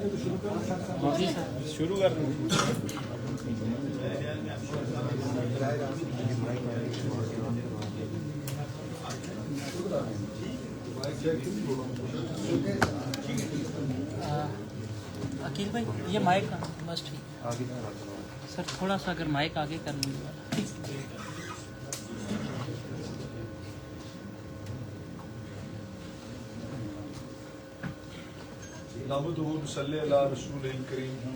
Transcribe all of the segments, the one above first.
شروع کر عقیل بھائی یہ مائک کا بس ٹھیک سر تھوڑا سا اگر مائک آگے کر لیں نحمدہ و نصلی علی رسول الکریم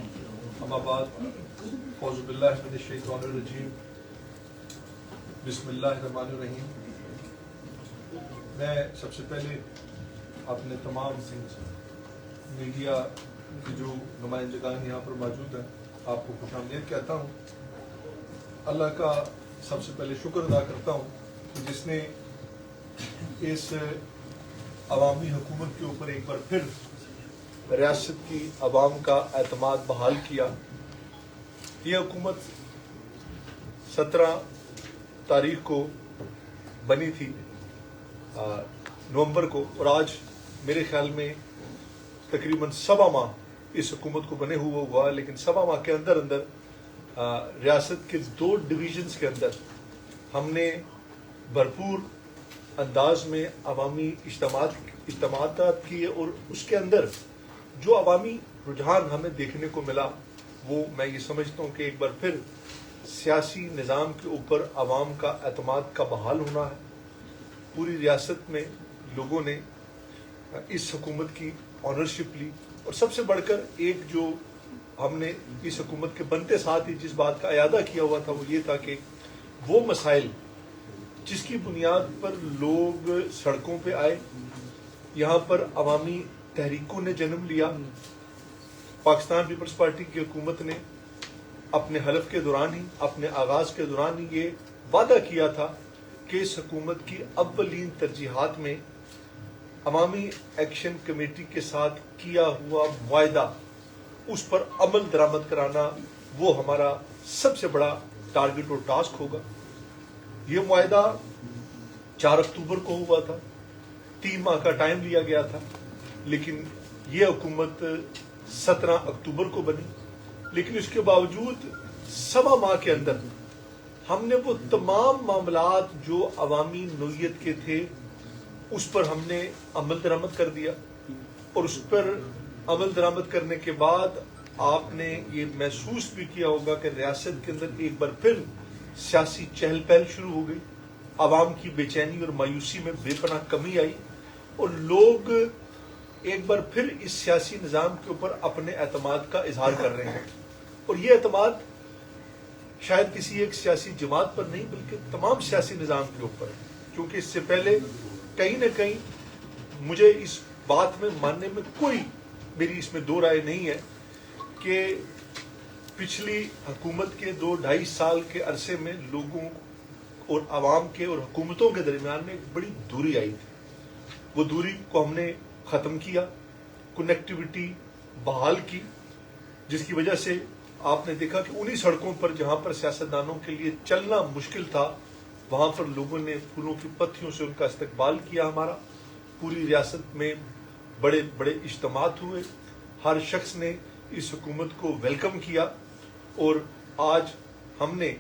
اما بعد اعوذ باللہ من الشیطان الرجیم بسم اللہ الرحمن الرحیم۔ میں سب سے پہلے اپنے تمام میڈیا کی جو نمائندگان یہاں پر موجود ہیں آپ کو خوش آمدید کہتا ہوں۔ اللہ کا سب سے پہلے شکر ادا کرتا ہوں کہ جس نے اس عوامی حکومت کے اوپر ایک بار پھر ریاست کی عوام کا اعتماد بحال کیا۔ یہ حکومت 17 تاریخ کو بنی تھی نومبر کو، اور آج میرے خیال میں تقریباً 7 ماہ اس حکومت کو بنے ہوا، لیکن 7 ماہ کے اندر ریاست کے 2 ڈویژنز کے اندر ہم نے بھرپور انداز میں عوامی اجتماعات کیے، اور اس کے اندر جو عوامی رجحان ہمیں دیکھنے کو ملا وہ میں یہ سمجھتا ہوں کہ ایک بار پھر سیاسی نظام کے اوپر عوام کا اعتماد کا بحال ہونا ہے۔ پوری ریاست میں لوگوں نے اس حکومت کی آنرشپ لی، اور سب سے بڑھ کر ایک جو ہم نے اس حکومت کے بنتے ساتھ ہی جس بات کا اعادہ کیا ہوا تھا وہ یہ تھا کہ وہ مسائل جس کی بنیاد پر لوگ سڑکوں پہ آئے، یہاں پر عوامی تحریکوں نے جنم لیا۔ پاکستان پیپلز پارٹی کی حکومت نے اپنے حلف کے دوران ہی، اپنے آغاز کے دوران ہی یہ وعدہ کیا تھا کہ اس حکومت کی اولین ترجیحات میں عوامی ایکشن کمیٹی کے ساتھ کیا ہوا معاہدہ اس پر عمل درآمد کرانا وہ ہمارا سب سے بڑا ٹارگٹ اور ٹاسک ہوگا۔ یہ معاہدہ 4 اکتوبر کو ہوا تھا، 3 ماہ کا ٹائم لیا گیا تھا، لیکن یہ حکومت 17 اکتوبر کو بنی۔ لیکن اس کے باوجود 7 ماہ کے اندر ہم نے وہ تمام معاملات جو عوامی نوعیت کے تھے اس پر ہم نے عمل درآمد کر دیا، اور اس پر عمل درآمد کرنے کے بعد آپ نے یہ محسوس بھی کیا ہوگا کہ ریاست کے اندر ایک بار پھر سیاسی چہل پہل شروع ہو گئی، عوام کی بے چینی اور مایوسی میں بے پناہ کمی آئی، اور لوگ ایک بار پھر اس سیاسی نظام کے اوپر اپنے اعتماد کا اظہار کر رہے ہیں۔ اور یہ اعتماد شاید کسی ایک سیاسی جماعت پر نہیں بلکہ تمام سیاسی نظام کے اوپر ہے، کیونکہ اس سے پہلے کہیں نہ کہیں مجھے اس بات میں ماننے میں میری اس میں 2 رائے نہیں ہے کہ پچھلی حکومت کے 2-2.5 سال کے عرصے میں لوگوں اور عوام کے اور حکومتوں کے درمیان میں ایک بڑی دوری آئی تھی۔ وہ دوری کو ہم نے ختم کیا، کنیکٹیوٹی بحال کی، جس کی وجہ سے آپ نے دیکھا کہ انہی سڑکوں پر جہاں پر سیاستدانوں کے لیے چلنا مشکل تھا وہاں پر لوگوں نے پھولوں کی پتیوں سے ان کا استقبال کیا ہمارا۔ پوری ریاست میں بڑے بڑے اجتماعات ہوئے، ہر شخص نے اس حکومت کو ویلکم کیا، اور آج ہم نے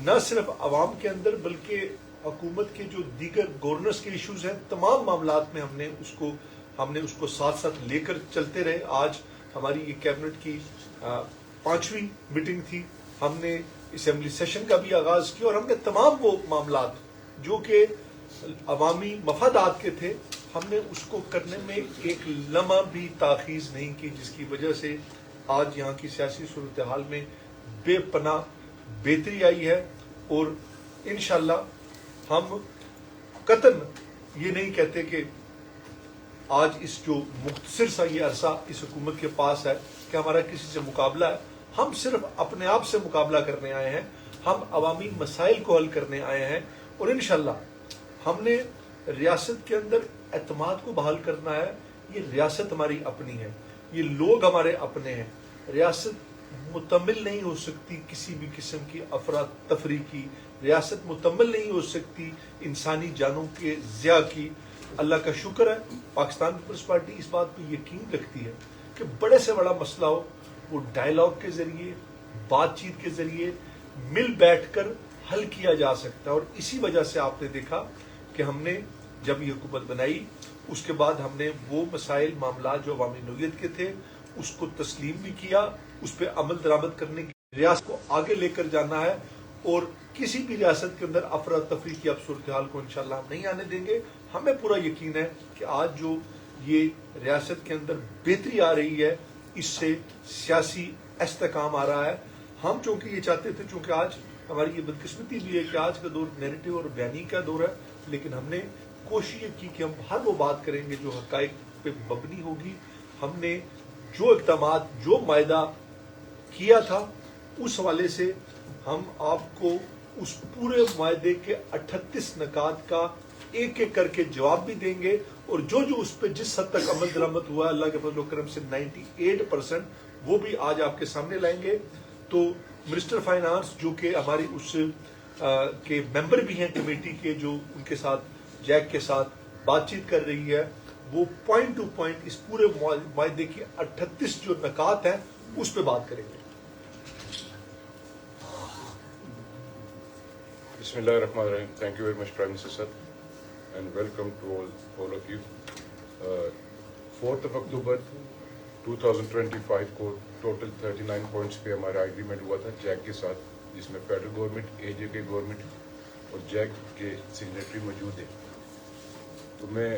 نہ صرف عوام کے اندر بلکہ حکومت کے جو دیگر گورننس کے ایشوز ہیں تمام معاملات میں ہم نے اس کو ساتھ ساتھ لے کر چلتے رہے۔ آج ہماری یہ کیبنٹ کی 5ویں میٹنگ تھی، ہم نے اسمبلی سیشن کا بھی آغاز کیا، اور ہم نے تمام وہ معاملات جو کہ عوامی مفادات کے تھے ہم نے اس کو کرنے میں ایک لمحہ بھی تاخیر نہیں کی، جس کی وجہ سے آج یہاں کی سیاسی صورتحال میں بے پناہ بہتری آئی ہے۔ اور انشاءاللہ ہم قطعاً یہ نہیں کہتے کہ آج اس جو مختصر سا یہ عرصہ اس حکومت کے پاس ہے کہ ہمارا کسی سے مقابلہ ہے، ہم صرف اپنے آپ سے مقابلہ کرنے آئے ہیں، ہم عوامی مسائل کو حل کرنے آئے ہیں، اور انشاءاللہ ہم نے ریاست کے اندر اعتماد کو بحال کرنا ہے۔ یہ ریاست ہماری اپنی ہے، یہ لوگ ہمارے اپنے ہیں۔ ریاست متمل نہیں ہو سکتی کسی بھی قسم کی افراتفری کی، ریاست متمل نہیں ہو سکتی انسانی جانوں کے ضیاع کی۔ اللہ کا شکر ہے پاکستان پیپلز پارٹی اس بات پہ یقین رکھتی ہے کہ کہ بڑے سے بڑا مسئلہ ہو وہ ڈائلاگ کے ذریعے، بات چیت کے ذریعے مل بیٹھ کر حل کیا جا سکتا ہے. اور اسی وجہ سے آپ نے دیکھا کہ ہم نے جب یہ حکومت بنائی اس کے بعد ہم نے وہ مسائل معاملات جو عوامی نوعیت کے تھے اس کو تسلیم بھی کیا، اس پہ عمل درآمد کرنے کی ریاست کو آگے لے کر جانا ہے. اور کسی بھی ریاست کے اندر افراتفری کی اب صورتحال کو انشاءاللہ ہم نہیں آنے دیں گے. ہمیں پورا یقین ہے کہ آج جو یہ ریاست کے اندر بہتری آ رہی ہے اس سے سیاسی استحکام آ رہا ہے. ہم چونکہ یہ چاہتے تھے، چونکہ آج ہماری یہ بدقسمتی بھی ہے کہ آج کا دور نیریٹو اور بیانی کا دور ہے، لیکن ہم نے کوشش کی کہ ہم ہر وہ بات کریں گے جو حقائق پہ مبنی ہوگی. ہم نے جو اقدامات، جو معاہدہ کیا تھا اس حوالے سے ہم آپ کو اس پورے معاہدے کے 38 نکات کا ایک ایک کر کے جواب بھی دیں گے. اور جو اس پہ جس حد تک عمل درآمد ہوا ہے اللہ کے فضل و کرم سے 98% وہ بھی آج آپ کے سامنے لائیں گے. تو منسٹر فائنانس جو کہ ہماری اس کے ممبر بھی ہیں کمیٹی کے، جو ان کے ساتھ جیک کے ساتھ بات چیت کر رہی ہے، وہ پوائنٹ ٹو پوائنٹ اس پورے معاہدے کی 38 جو نکات ہیں اس پہ بات کریں گے. Bismillah ar-Rahman ar-Rahim. Thank you very much, Prime Minister sir, and welcome to all of you. 4th of October 2025 کو ٹوٹل 39 پوائنٹس پہ ہمارا ایگریمنٹ ہوا تھا جیک کے ساتھ، جس میں فیڈرل گورنمنٹ، اے جے کے گورنمنٹ اور جیک کے سگنیٹری موجود ہیں. تو میں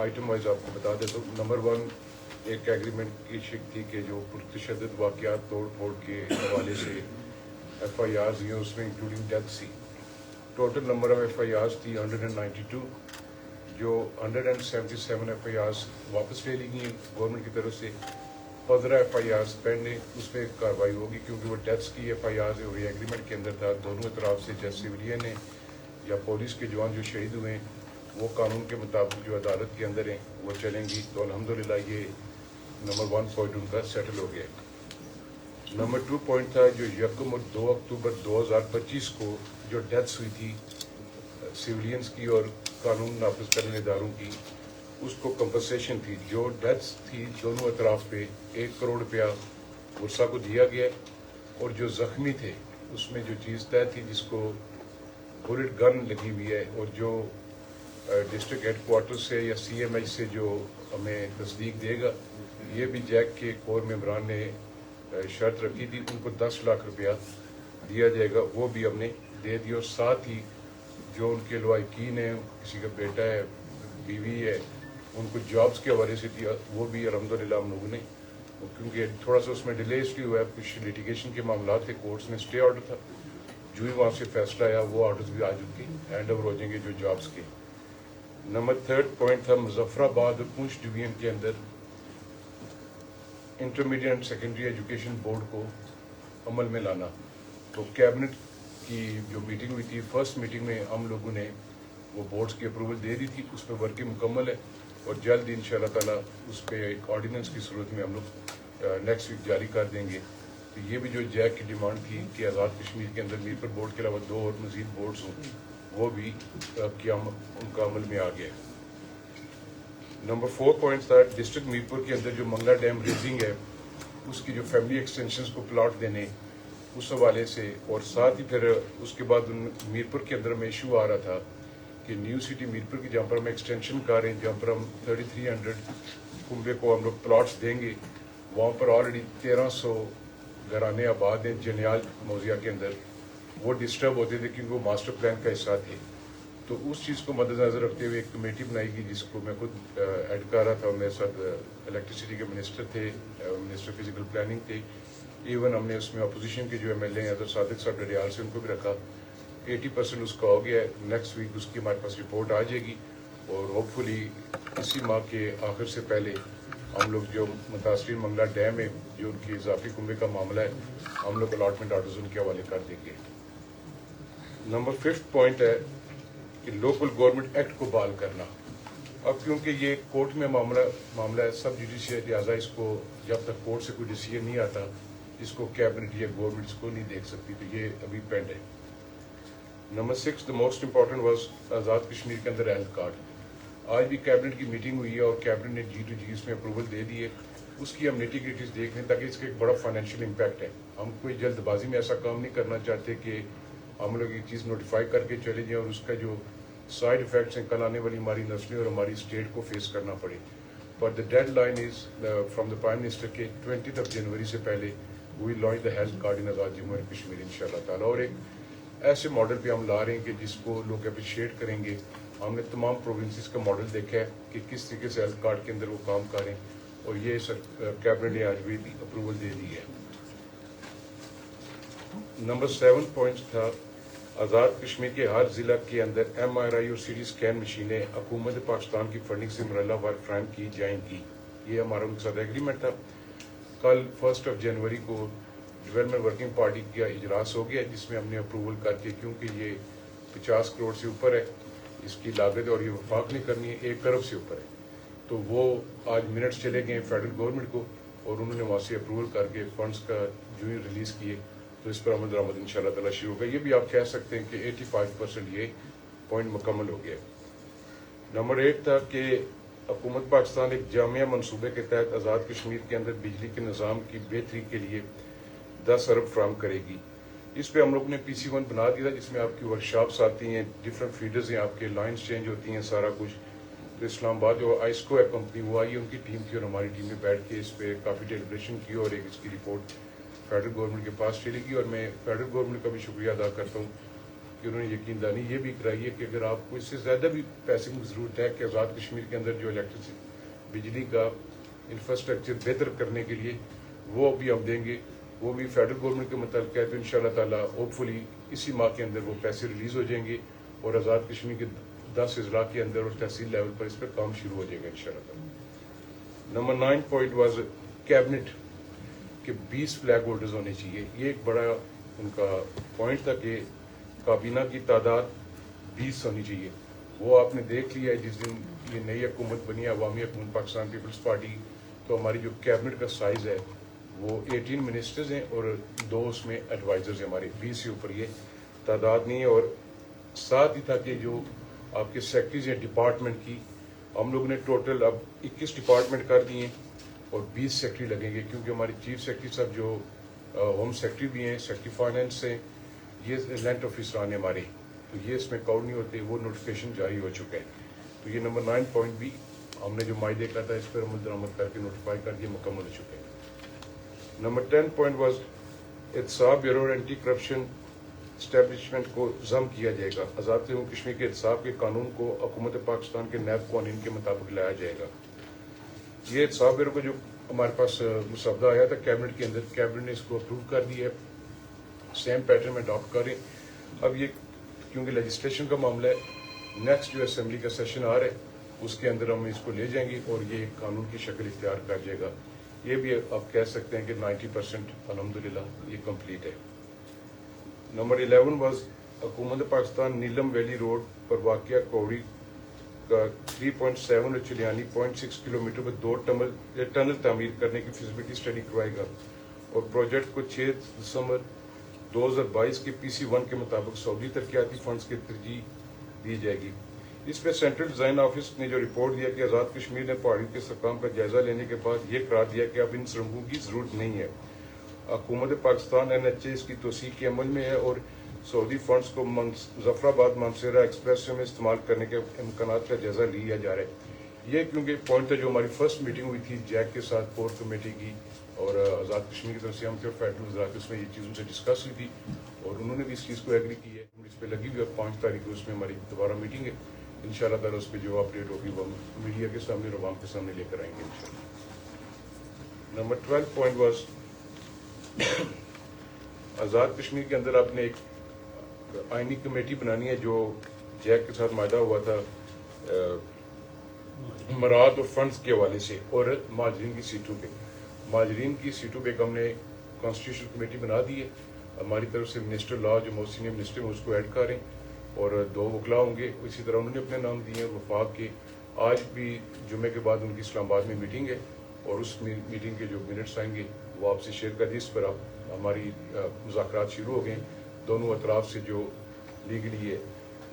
آئٹم وائز آپ کو بتا دیتا ہوں. نمبر 1 ایک ایگریمنٹ کی شک تھی کہ جو پرتشدد واقعات توڑ پھوڑ کے حوالے سے ایف آئی آرز ہیں اس میں انکلوڈنگ ڈیتھ سی. Total number of F I Rs تھی 192، جو 177 ایف آئی آرز واپس لے لی گئی گورنمنٹ کی طرف سے. 15 ایف آئی آرز پینڈنگ، اس پہ کارروائی ہوگی کیونکہ وہ ڈیتھس کی ایف آئی آرز ہے اور یہ ایگریمنٹ کے اندر تھا. دونوں اطراف سے جیسے سویلین ہیں یا پولیس کے جوان جو شہید ہوئے ہیں وہ قانون کے مطابق جو عدالت کے اندر ہیں وہ چلیں گی. تو الحمدللہ یہ نمبر 1 پوائنٹ ان کا سیٹل ہو گیا. نمبر 2 پوائنٹ تھا جو 1 اور 2 اکتوبر 2025 کو جو ڈیتھس ہوئی تھی سویلینز کی اور قانون نافذ کرنے اداروں کی، اس کو کمپنسیشن تھی. جو ڈیتھس تھی دونوں اطراف پہ 1 کروڑ روپیہ ورثہ کو دیا گیا، اور جو زخمی تھے اس میں جو چیز طے تھی جس کو بلٹ گن لگی ہوئی ہے، اور جو ڈسٹرکٹ ہیڈ کوارٹر سے یا سی ایم ایچ سے جو ہمیں تصدیق دے گا، یہ بھی جیک کے کور ممبران نے شرط رکھی تھی، ان کو 10 لاکھ روپیہ دیا جائے گا، وہ بھی ہم نے دے دی. اور ساتھ ہی جو ان کے لواحقین ہیں، کسی کا بیٹا ہے، بیوی ہے، ان کو جابس کے حوالے سے دیا، وہ بھی الحمدللہ ہم لوگوں نے، کیونکہ تھوڑا سا اس میں ڈیلے اس لیے ہوا ہے، کچھ لٹیگیشن کے معاملات تھے، کورٹس میں اسٹے آرڈر تھا، جو ہی وہاں سے فیصلہ آیا وہ آرڈرز بھی آج ان کی ہینڈ اوور ہو جائیں گے جو جابس کے. نمبر 3 پوائنٹ تھا مظفر آباد اور پونچھ ڈویژن کے اندر intermediate and secondary education board کو عمل میں لانا. تو کیبنٹ کی جو میٹنگ ہوئی تھی، فرسٹ میٹنگ میں ہم لوگوں نے وہ بورڈز کی اپروول دے دی تھی، اس پہ ورکنگ مکمل ہے اور جلد ہی انشاءاللہ تعالیٰ اس پہ ایک آرڈیننس کی صورت میں ہم لوگ نیکسٹ ویک جاری کر دیں گے. تو یہ بھی جو جیک کی ڈیمانڈ تھی کہ آزاد کشمیر کے اندر میرپور بورڈ کے علاوہ 2 اور مزید بورڈز ہوں، وہ بھی ان کا عمل میں آ گیا. نمبر 4 پوائنٹ تھا ڈسٹرکٹ میرپور کے اندر جو منگلا ڈیم ریزنگ ہے اس کی جو فیملی ایکسٹینشنز کو پلاٹ دینے اس حوالے سے، اور ساتھ ہی پھر اس کے بعد میرپور کے اندر میں ایشو آ رہا تھا کہ نیو سٹی میرپور کی جہاں پر ہم ایکسٹینشن کر رہے ہیں، جہاں پر ہم 3300 کنبے کو ہم لوگ پلاٹس دیں گے، وہاں پر آلریڈی 1300 گھرانے آباد ہیں جنیال موضیہ کے اندر، وہ ڈسٹرب ہوتے تھے کیونکہ وہ ماسٹر پلان کا حصہ تھے. تو اس چیز کو مد نظر رکھتے ہوئے ایک کمیٹی بنائی گئی جس کو میں خود ایڈ کر رہا تھا. میرے ساتھ الیکٹریسٹی کے منسٹر تھے، منسٹر فزیکل پلاننگ تھے، ایون ہم نے اس میں اپوزیشن کے جو ایم ایل اے ہیں حضرت صادق صاحب ڈڈیال سے ان کو بھی رکھا. 80% اس کا ہو گیا ہے. نیکسٹ ویک اس کی ہمارے پاس رپورٹ آ جائے گی اور ہوپ فلی اسی ماہ کے آخر سے پہلے ہم لوگ جو متاثرین منگلا ڈیم ہے جو ان کی اضافی کنبے کا معاملہ ہے ہم لوگ الاٹمنٹ آرڈرز ان کے حوالے کر دیں گے. نمبر 5 پوائنٹ ہے کہ لوکل گورنمنٹ ایکٹ کو بحال کرنا. اب کیونکہ یہ کورٹ میں معاملہ ہے سب جوڈیشل، لہٰذا اس کو جب تک کورٹ سے کوئی ڈیسیجن نہیں آتا اس کو کیبنٹ یا گورنمنٹ اس کو نہیں دیکھ سکتی، تو یہ ابھی پینڈ ہے. Number 6 the most important was Azad Kashmir کے اندر ہیلتھ کارڈ. آج بھی کیبنٹ کی میٹنگ ہوئی ہے اور کیبنٹ نے G2G اس میں اپروول دے دی ہے. اس کی ہم نیٹی-گریٹیز دیکھ لیں تاکہ اس کا ایک بڑا فائنینشیل امپیکٹ ہے. ہم کوئی جلد بازی میں ایسا کام نہیں کرنا چاہتے کہ ہم لوگ یہ چیز نوٹیفائی کر کے چلے جائیں اور اس کا جو سائڈ افیکٹس ہیں کل آنے والی ہماری نسلیں اور ہماری اسٹیٹ کو فیس کرنا پڑے. But the deadline is from the prime minister کے 20 جنوری سے پہلے we launch the health card in Azad Jammu and Kashmir ان شاء اللہ تعالیٰ. اور ایک ایسے ماڈل پہ ہم لا رہے ہیں کہ جس کو لوگ اپریشیٹ کریں گے. ہم نے تمام پروونسز کا ماڈل دیکھا ہے کہ کس طریقے سے ہیلتھ کارڈ کے اندر وہ کام کریں اور یہ کیبنٹ نے آج بھی اپروول دے دی ہے. نمبر 7 پوائنٹس تھا آزاد کشمیر کے ہر ضلع کے اندر MRI اور CT اسکین مشینیں حکومت پاکستان کی فنڈنگ سے مرحلہ وار فراہم کی جائیں گی. یہ ہمارا ان کے ساتھ ایگریمنٹ تھا. کل 1 جنوری کو ڈیولپمنٹ ورکنگ پارٹی کا اجلاس ہو گیا جس میں ہم نے اپروول کر کے کیونکہ یہ 50 کروڑ سے اوپر ہے اس کی لاگت اور یہ وفاق نہیں کرنی ہے 1 ارب سے اوپر ہے. تو وہ آج منٹس چلے گئے فیڈرل گورنمنٹ کو اور انہوں نے وہاں سے اپروول کر کے فنڈز کا جو ہی ریلیز کیے تو اس پر عمل درآمد ان شاء اللہ تعالیٰ شروع ہوگا. یہ بھی آپ کہہ سکتے ہیں کہ 85% یہ پوائنٹ مکمل ہو گیا. نمبر 8 تھا کہ حکومت پاکستان ایک جامع منصوبے کے تحت آزاد کشمیر کے اندر بجلی کے نظام کی بہتری کے لیے 10 ارب فراہم کرے گی. اس پہ ہم لوگ نے PC1 بنا دیا تھا جس میں آپ کی ورکشاپس آتی ہیں, ڈفرینٹ فیڈرز ہیں, آپ کے لائنز چینج ہوتی ہیں, سارا کچھ. تو اسلام آباد جو آئسکو ہے کمپنی وہ آئی ان کی ٹیم تھی اور ہماری ٹیم نے بیٹھ کے اس پہ کافی ڈیلیبریشن کی اور ایک اس کی رپورٹ فیڈرل گورنمنٹ کے پاس چلے گی. اور میں فیڈرل گورنمنٹ کا بھی شکریہ ادا کرتا ہوں کہ انہوں نے یقین دانی یہ بھی کرائی ہے کہ اگر آپ کو اس سے زیادہ بھی پیسے کی ضرورت ہے کہ آزاد کشمیر کے اندر جو الیکٹرسٹی بجلی کا انفراسٹرکچر بہتر کرنے کے لیے وہ بھی ہم دیں گے. وہ بھی فیڈرل گورنمنٹ کے متعلق ہے تو ان شاء اللہ تعالیٰ ہوپ فلی اسی ماہ کے اندر وہ پیسے ریلیز ہو جائیں گے اور آزاد کشمیر کے 10 اضلاع کے اندر اور تحصیل لیول پر اس پہ کام شروع ہو جائے گا ان شاء اللہ تعالیٰ. نمبر 9 پوائنٹ واز کیبنٹ کہ 20 فلیگ ہولڈرز ہونے چاہیے. یہ ایک بڑا ان کا پوائنٹ تھا کہ کابینہ کی تعداد 20 ہونی چاہیے. وہ آپ نے دیکھ لیا ہے جس دن یہ نئی حکومت بنی عوامی حکومت پاکستان پیپلز پارٹی تو ہماری جو کیبنٹ کا سائز ہے وہ 18 منسٹرز ہیں اور 2 اس میں ایڈوائزرز ہیں. ہمارے 20 سے اوپر یہ تعداد نہیں ہے. اور ساتھ ہی تھا کہ جو آپ کے سیکٹریز ہیں ڈپارٹمنٹ کی ہم لوگ نے ٹوٹل اب 21 ڈپارٹمنٹ کر دیے اور 20 سیکٹری لگیں گے کیونکہ ہماری چیف سیکٹری صاحب جو ہوم سیکٹری بھی ہیں, سیکٹری فائنینس ہیں, یہ لینڈ آفیسران ہیں ہمارے تو یہ اس میں کاؤنٹ نہیں ہوتے. وہ نوٹیفیکیشن جاری ہو چکا ہے. تو یہ نمبر 9 پوائنٹ بھی ہم نے جو معاہدے کا تھا اس پر عمل درآمد کر کے نوٹیفائی کر دیا مکمل ہو چکے ہیں. نمبر 10 پوائنٹ واز احتساب بیورو اینٹی کرپشن اسٹیبلشمنٹ کو ضم کیا جائے گا. آزاد جموں کشمیر کے احتساب کے قانون کو حکومت پاکستان کے نیب قوانین کے مطابق لایا جائے گا. یہ احتساب بیورو کا جو ہمارے پاس مسودہ آیا تھا کیبنٹ کے اندر, کیبنٹ نے اس کو اپروو کر دیا ہے. سیم پیٹرن میں اڈاپٹ کریں. اب یہ کیونکہ لیجسلیشن کا معاملہ ہے نیکسٹ جو اسمبلی کا سیشن آ رہا ہے اس کے اندر ہم اس کو لے جائیں گے اور یہ ایک قانون کی شکل اختیار کر جائے گا. یہ بھی آپ کہہ سکتے ہیں کہ 90% الحمدللہ یہ کمپلیٹ ہے. نمبر 11 واز حکومت پاکستان نیلم ویلی روڈ پر واقع کوڑی کا 3.7 اور چلیانی 0.6 کلومیٹر پر 2 ٹنل تعمیر کرنے کی فیزیبلٹی اسٹڈی کروائے گا اور پروجیکٹ کو 6 دسمبر 2022 کے PC1 کے مطابق سعودی ترقیاتی فنڈز کی ترجیح دی جائے گی. اس پہ سینٹرل ڈیزائن آفس نے جو رپورٹ دیا کہ آزاد کشمیر نے پہاڑی کے سکام کا جائزہ لینے کے بعد یہ قرار دیا کہ اب ان سڑکوں کی ضرورت نہیں ہے. حکومت پاکستان NHA اس کی توسیع کے عمل میں ہے اور سعودی فنڈز کو ظفر آباد مانسیرا ایکسپریس وے میں استعمال کرنے کے امکانات کا جائزہ لیا جا رہا ہے. یہ کیونکہ پوائنٹ تھا جو ہماری فرسٹ میٹنگ ہوئی تھی جیک کے ساتھ کور کمیٹی کی اور آزاد کشمیر کی طرف سے ہم تھے اور فیڈرل وزارت اس میں یہ چیز ان سے ڈسکس ہوئی تھی اور انہوں نے بھی اس چیز کو ایگری کی ہے. اس پہ لگی ہوئی 5 تاریخ کو اس میں ہماری دوبارہ میٹنگ ہے. ان شاء اللہ تعالیٰ اس پہ جو اپڈیٹ ہوگی وہ میڈیا کے سامنے اور عوام کے سامنے لے کر آئیں گے انشاءاللہ. Number 12 point was Azad Kashmir کے اندر آپ نے ایک آئینی کمیٹی بنانی ہے جو جیک کے ساتھ معاہدہ ہوا تھا مراعات اور فنڈز کے حوالے سے اور مہاجرین کی سیٹوں پہ. مہاجرین کی سیٹوں پہ ہم نے کانسٹیٹیوشن کمیٹی بنا دی ہے. ہماری طرف سے منسٹر لا جو موسٹ سینئر منسٹر اس کو ایڈ کریں اور 2 وکلا ہوں گے. اسی طرح انہوں نے اپنے نام دیے ہیں وفاق کے. آج بھی جمعے کے بعد ان کی اسلام آباد میں میٹنگ ہے اور اس میٹنگ کے جو منٹس آئیں گے وہ آپ سے شیئر کر دیے. اس پر آپ ہماری مذاکرات شروع ہو گئے دونوں اطراف سے. جو لیگلی ہے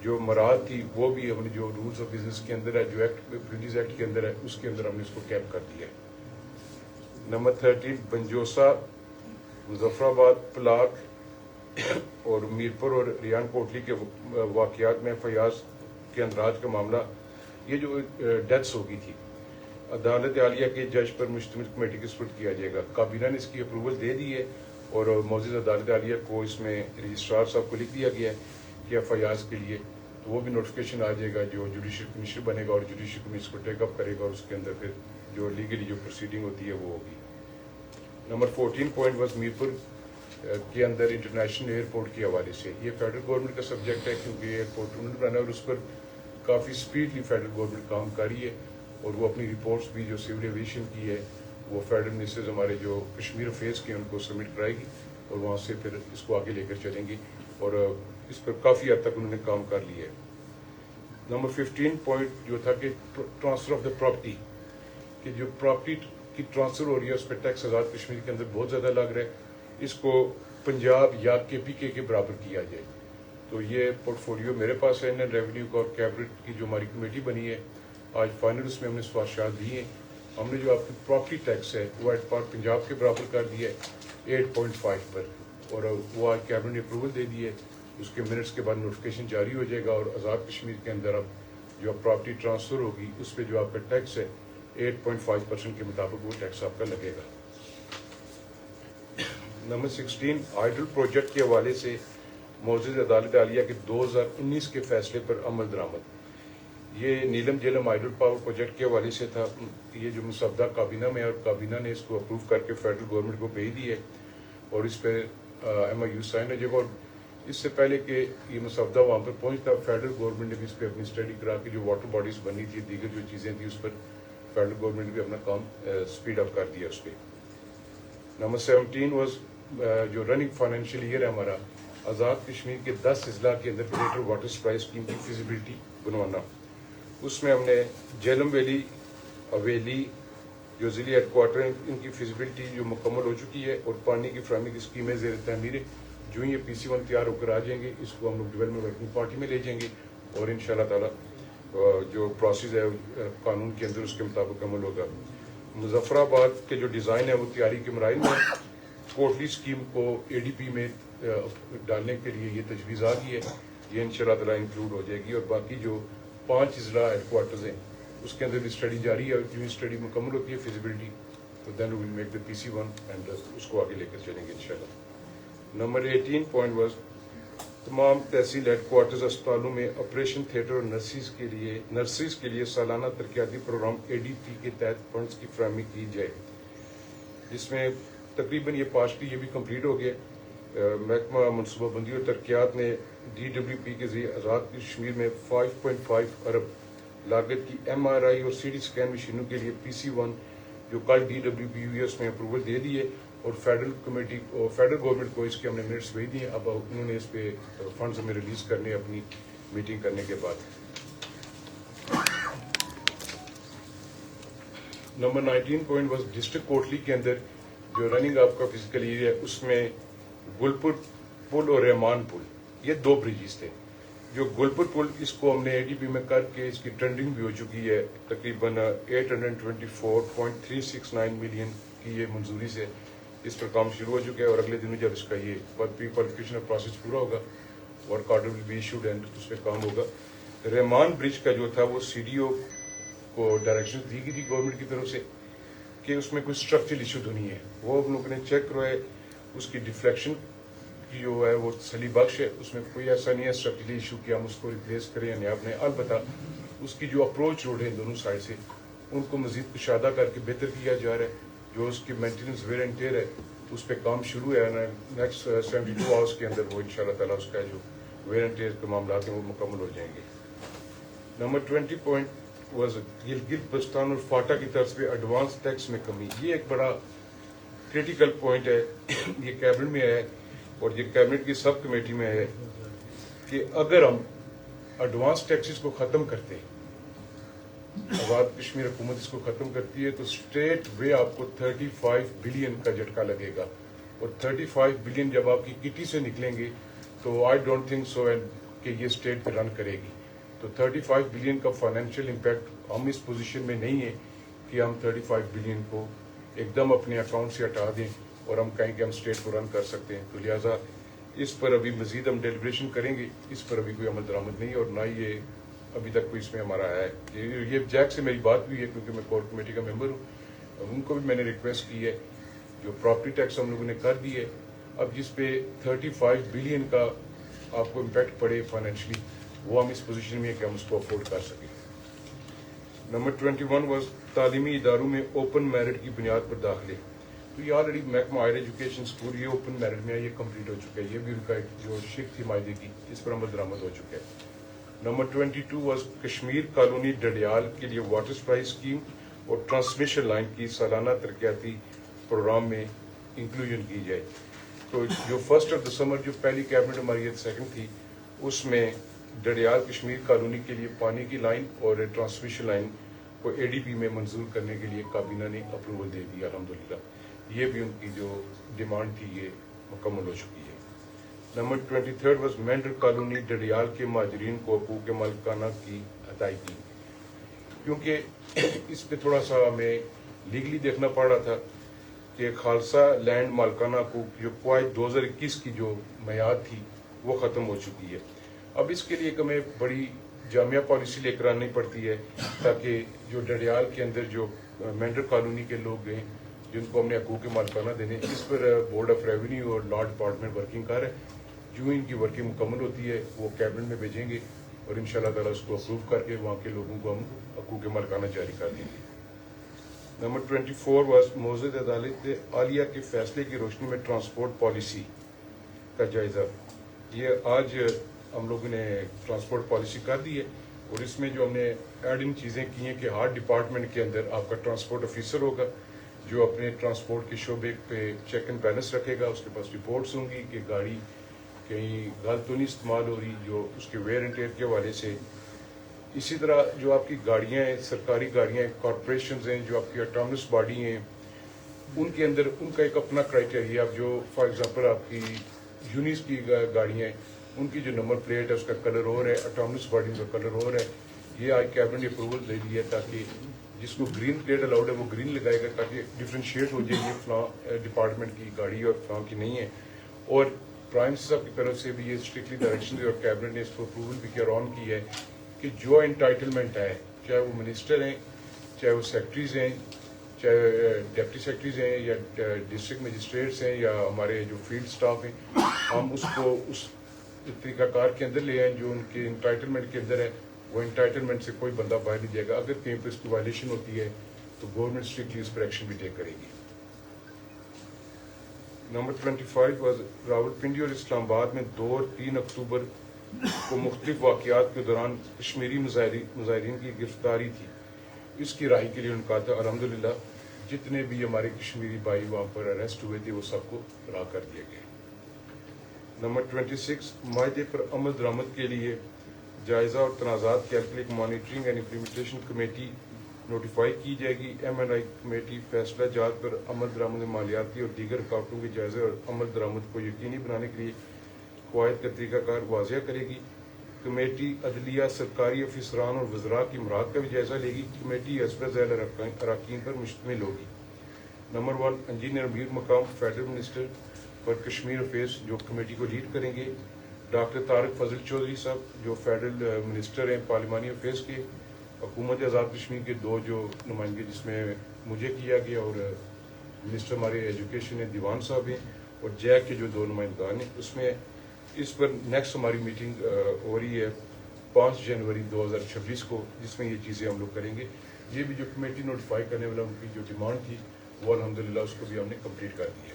جو مراعات تھی وہ بھی ہم نے جو رولز آف بزنس کے اندر ہے جو ایکٹ پروڈیوس ایکٹ کے اندر ہے اس کے اندر ہم نے اس کو کیپ کر دیا ہے. नंबर 13 बंजोसा, मुजफ्फराबाद, पलाक और मीरपुर और रियान कोटली के वाकयात में फयाज के अंदराज का मामला, ये जो डेथ्स हो गई थी, अदालत आलिया के जज पर मुश्तमिल कमेटी के सुपुर्द किया जाएगा। काबीना ने इसकी अप्रूवल दे दी है और मौजूद अदालत आलिया को इसमें रजिस्ट्रार साहब को लिख दिया गया है कि फयाज के लिए, तो वो भी नोटिफिकेशन आ जाएगा जो जुडिशल कमिश्नर बनेगा और जुडिशल कमिश्नर को टेकअप करेगा और उसके अंदर फिर जो लीगली जो प्रोसीडिंग होती है वो होगी। नंबर 14 पॉइंट वॉज मीरपुर के अंदर इंटरनेशनल एयरपोर्ट के हवाले से, ये फेडरल गवर्नमेंट का सब्जेक्ट है क्योंकि एयरपोर्ट उन्होंने बनाया और उस पर काफ़ी स्पीडली फेडरल गवर्नमेंट काम कर रही है और वो अपनी रिपोर्ट्स भी जो सिविल एविएशन की है वो फेडरल मिनिस्टर्स हमारे जो कश्मीर अफेयर्स के उनको सबमिट कराएगी और वहाँ से फिर इसको आगे लेकर चलेंगी और इस पर काफ़ी हद तक उन्होंने काम कर लिया है। नंबर 15 पॉइंट जो था कि ट्रांसफर ऑफ द प्रॉपर्टी, कि जो प्रॉपर्टी की ट्रांसफर हो रही है उस पर टैक्स आज़ाद कश्मीर के अंदर बहुत ज़्यादा लग रहा है, इसको पंजाब या KPK के बराबर किया जाए। तो ये पोर्टफोलियो मेरे पास है इंडियन रेवेन्यू का और कैबिनेट की जो हमारी कमेटी बनी है आज फाइनल उसमें हमने सिफारिशात दी हैं। हमने जो आपकी प्रॉपर्टी टैक्स है वो एट पार पंजाब के बराबर कर दिया है 8.5 पर और वो आज कैबिनेट ने अप्रूवल दे दी है। उसके मिनट्स के बाद नोटिफिकेशन जारी हो जाएगा और आज़ाद कश्मीर के अंदर अब जो प्रॉपर्टी ट्रांसफ़र होगी उस पर जो आपका टैक्स है 8.5% के मुताबिक वो टैक्स आपका लगेगा। नंबर 16 आइडल प्रोजेक्ट के हवाले से मौजूद अदालत आलिया के 2019 के फैसले पर अमल दरामद, ये नीलम जेलम आइडल पावर प्रोजेक्ट के हवाले से था। ये जो मुसद्दा काबीना में और काबीना ने इसको अप्रूव करके फेडरल गवर्नमेंट को भेज दी है और इस पर MOU साइन हो जाएगा और इससे पहले कि ये मुसद्दा वहाँ पर पहुँचता फेडरल गवर्नमेंट ने भी इस पर अपनी स्टडी करा के जो वाटर बॉडीज़ बनी थी दीगर जो चीज़ें थी उस पर फेडरल गवर्नमेंट ने भी अपना काम स्पीड अप कर दिया उस पर। नंबर 17 वॉज जो रनिंग फाइनेंशियल ईयर है हमारा आज़ाद कश्मीर के 10 अजला के अंदर ग्रेटर वाटर सप्लाई स्कीम की फिजिबिलिटी बनवाना, उसमें हमने जेलम वैली हवेली जो ज़िली हेडक्वार्टर इनकी फिजिबिलिटी जो मुकम्मल हो चुकी है और पानी की फ्राहमी की स्कीमें ज़ेर तमीर है। जो ये PC1 तैयार होकर आ जाएंगे इसको हम लोग डेवलपमेंट वर्किंग पार्टी में ले जाएंगे और इंशाल्लाह ताला जो प्रोसेस है कानून के अंदर उसके मुताबिक अमल होगा। मुजफ्फराबाद के जो डिज़ाइन है वो तैयारी के मराइल में, कोटली स्कीम को ADP में डालने के लिए ये तजवीज़ आ गई है, ये इंशाल्लाह ताला इंक्लूड हो जाएगी और बाकी जो 5 अजला हेडक्वार्टर्स हैं उसके अंदर भी स्टडी जारी है। जो स्टडी मुकम्मल होती है फिजिबिलिटी तो then we will make the PC1 and उसको आगे लेकर चलेंगे इंशाल्लाह। नंबर 18 पॉइंट वाज तमाम तहसील हेडक्वार्टर्स अस्पतालों में ऑपरेशन थिएटर और नर्सिस के लिए सालाना तरक्याती प्रोग्राम ADP के तहत फंड्स की फराहमी की जाए, जिसमें तकरीबन ये पार्शली ये भी कंप्लीट हो गया। महकमा मनसूबाबंदी और तरक्यात ने DWP के जरिए आज़ाद कश्मीर में 5.5 अरब लागत की MRI और CT स्कैन मशीनों के लिए PC1 जो कल DWP हुई है उसमें अप्रूवल दे दी है और फेडरल गवर्नमेंट को इसके हमने मिनट्स भेज दिए। अब उन्होंने इस पे फंड्स हमें रिलीज करने अपनी मीटिंग करने के बाद। Number 19 point was district Kotli के अंदर जो रनिंग आपका फिजिकल एरिया है उसमें गुलपुर पुल और रहमान पुल ये 2 ब्रिजेस थे। जो गुलपुर पुल इसको हमने ADP में करके इसकी टेंडरिंग भी हो चुकी है, तकरीबन 824.369 मिलियन की ये मंजूरी से इस पर काम शुरू हो चुका है और अगले दिनों जब इसका ये प्री क्वालिफिकेशन प्रोसेस पूरा होगा work order will be issued and उस पर काम होगा। रहमान ब्रिज का जो था वो CDO को डायरेक्शन दी गई थी गवर्नमेंट की तरफ से कि उसमें कोई स्ट्रक्चरल इशू तो नहीं है, वो हम लोगों ने चेक करवाए, उसकी डिफ्लेक्शन की जो है वो सली बख्श है, उसमें कोई ऐसा नहीं है स्ट्रक्चरली इशू कि हम उसको रिप्लेस करें या नहीं। आपने अलबत्ता उसकी जो अप्रोच रोड है दोनों साइड से उनको मजीद कुशादा करके बेहतर किया जा रहा है। जो उसकी मेंटेनेंस वेयर एंड टेयर है उस पर काम शुरू है, नेक्स्ट 72 आवर्स के अंदर वो इंशाल्लाह ताला उसका जो वेयर एंड टेयर के मामला हैं वो मुकम्मल हो जाएंगे। Number 20 point was Gilgit Baltistan और फाटा की तरफ से एडवांस टैक्स में कमी, ये एक बड़ा क्रिटिकल पॉइंट है। ये कैबिनेट में है और ये कैबिनेट की सब कमेटी में है कि अगर हम एडवांस टैक्सेस को ख़त्म करते हैं, आज़ाद कश्मीर हुकूमत इसको ख़त्म करती है तो स्टेट वे आपको 35 बिलियन का झटका लगेगा और 35 बिलियन जब आपकी किटी से निकलेंगे तो आई डोंट थिंक सो कि ये स्टेट पे रन करेगी। तो 35 बिलियन का फाइनेंशियल इम्पैक्ट हम इस पोजीशन में नहीं है कि हम 35 बिलियन को एकदम अपने अकाउंट से हटा दें और हम कहें कि हम स्टेट को रन कर सकते हैं। तो लिहाजा इस पर अभी मजीद हम डेलिब्रेशन करेंगे, इस पर अभी कोई अमल दरामद नहीं है और ना ही ये अभी तक कोई इसमें हमारा है। ये जैक से मेरी बात हुई है क्योंकि मैं कोर कमेटी का मेंबर हूँ, उनको भी मैंने रिक्वेस्ट की है, जो प्रॉपर्टी टैक्स हम लोगों ने कर दी है, अब जिस पे 35 बिलियन का आपको इम्पैक्ट पड़े फाइनेंशियली, वो हम इस पोजीशन में है कि हम उसको अफोर्ड कर सकें। नंबर 21 वाज तालीमी इदारों में ओपन मेरिट की बुनियाद पर दाखिले। तो ये ऑलरेडी महकमा हायर एजुकेशन स्कूल ये ओपन मेरिट में है, ये कंप्लीट हो चुका है, ये भी उनका एक जो शिक थी मायदे की, इस पर अमल दरामद हो चुका है। Number 22 was Kashmir colony Dadiyal के लिए वाटर सप्लाई स्कीम और ट्रांसमिशन लाइन की सालाना तरक्याती प्रोग्राम में इंक्लूजन की जाए। तो जो 1 दिसंबर जो पहली कैबिनेट हमारी सेकंड थी, उसमें डडियाल कश्मीर कॉलोनी के लिए पानी की लाइन और ट्रांसमिशन लाइन को एडीपी में मंजूर करने के लिए काबीना ने अप्रूवल दे दी अल्हम्दुलिल्लाह। ये भी उनकी जो डिमांड थी ये मुकम्मल हो चुकी है। Number 23 was Mendhar colony Dadiyal के माजरीन को हकूक़ मालिकाना की अदायगी, क्योंकि इस पे थोड़ा सा हमें लीगली देखना पड़ रहा था कि खालसा लैंड मालिकाना को जो क्वाइट 2021 की जो मियाद थी वो ख़त्म हो चुकी है। अब इसके लिए हमें बड़ी जामिया पॉलिसी लेकर आनी पड़ती है ताकि जो डडियाल के अंदर जो मेंढर कॉलोनी के लोग हैं जिनको हमने हकूक़ मालिकाना देने, इस पर बोर्ड ऑफ रेवेन्यू और लॉ डिपार्टमेंट वर्किंग कर है। जो इनकी वर्किंग मुकम्मल होती है वो कैबिनेट में भेजेंगे और इंशाल्लाह ताला उसको अप्रूव करके वहाँ के लोगों को हम हकूक़ मालिकाना जारी कर देंगे। नंबर 24 वाज मौजूद अदालत आलिया के फैसले की रोशनी में ट्रांसपोर्ट पॉलिसी का जायजा। ये आज हम लोगों ने ट्रांसपोर्ट पॉलिसी कर दी है और इसमें जो हमने एड इन चीज़ें की हैं कि हर डिपार्टमेंट के अंदर आपका ट्रांसपोर्ट ऑफिसर होगा जो अपने ट्रांसपोर्ट के शोबे पे चेक एंड बैलेंस रखेगा, उसके पास रिपोर्ट्स होंगी कि गाड़ी कहीं गलत तो नहीं इस्तेमाल हो रही, जो उसके वेयर एंड टेयर के हवाले से। इसी तरह जो आपकी गाड़ियाँ हैं, सरकारी गाड़ियाँ हैं, कॉरपोरेशन हैं, जो आपकी ऑटोनमस बॉडी हैं, उनके अंदर उनका एक अपना क्राइटेरिया। अब जो फॉर एग्जांपल आपकी यूनिस की गाड़ियाँ हैं, उनकी जो नंबर प्लेट है उसका कलर और है, ऑटोनमस बॉडी का कलर और है। ये आज कैबिनेट ने अप्रूवल दे दी है ताकि जिसको ग्रीन प्लेट अलाउड है वो ग्रीन लगाएगा ताकि डिफ्रेंशिएट हो जाए ये फलां डिपार्टमेंट की गाड़ी और फलां की नहीं है। और प्राइम मिनिस्टर साहब की तरफ से भी ये स्ट्रिक्टली डायरेक्शन दी और कैबिनेट ने इसको अप्रूवल भी किया और ऑन की है कि जो एंटाइटलमेंट है, चाहे वो मिनिस्टर हैं, चाहे वो सेक्रेटरीज हैं, चाहे डिप्टी सेक्रेटरीज हैं या डिस्ट्रिक्ट मजिस्ट्रेट्स हैं या हमारे जो फील्ड स्टाफ हैं, हम उसको उस तरीकाकार के अंदर ले आए जो उनके एंटाइटलमेंट के अंदर है। वो एंटाइटलमेंट से कोई बंदा बाहर नहीं जाएगा। अगर कहीं पर इसकी वायलेशन होती है तो गवर्नमेंट स्ट्रिक्टली इस पर एक्शन भी टेक करेगी। नंबर 25 वाज रावलपिंडी और इस्लामाबाद में 2 और 3 अक्टूबर को मुख्तलिफ वाक़यात के दौरान कश्मीरी मुजाहिरीन की गिरफ्तारी थी। इसकी राही के लिए उनका था अल्हम्दुलिल्लाह जितने भी हमारे कश्मीरी भाई वहाँ पर अरेस्ट हुए थे वो सबको रहा कर दिया गया। नंबर 26 मायदे पर अमल दरामद के लिए जायजा और तनाज़ात calculate monitoring and implementation committee notify की जाएगी। MNI कमेटी फैसला जात पर अमल दरामद मालियाती और दीगर रुकावटों के जायजे और अमल दरामद को यकीनी बनाने के लिए कवायद का तरीकाकार वाज़ेह करेगी। कमेटी अदलिया, सरकारी अफसरान और वज़रा की मराद का भी जायजा लेगी। कमेटी हस्ब ज़ैल अरकान पर मुश्तमिल होगी। नंबर 1 इंजीनियर अमीर मकाम federal minister for Kashmir affairs जो कमेटी को लीड करेंगे। डॉक्टर तारिक फजल चौधरी साहब जो फेडरल मिनिस्टर हैं पार्लिमानी अफेयर्स के। हुकूमत आज़ाद कश्मीर के 2 जो नुमाइंदे जिसमें मुझे किया गया और मिनिस्टर हमारे एजुकेशन है दीवान साहब हैं और जैक के जो 2 नुमाइंदान हैं, उसमें इस पर नेक्स्ट हमारी मीटिंग हो रही है 5 जनवरी 2026 को, जिसमें ये चीज़ें हम लोग करेंगे। ये भी जो कमेटी नोटिफाई करने वाला उनकी जो डिमांड थी वो अल्हम्दुलिल्लाह उसको भी हमने कंप्लीट कर दिया।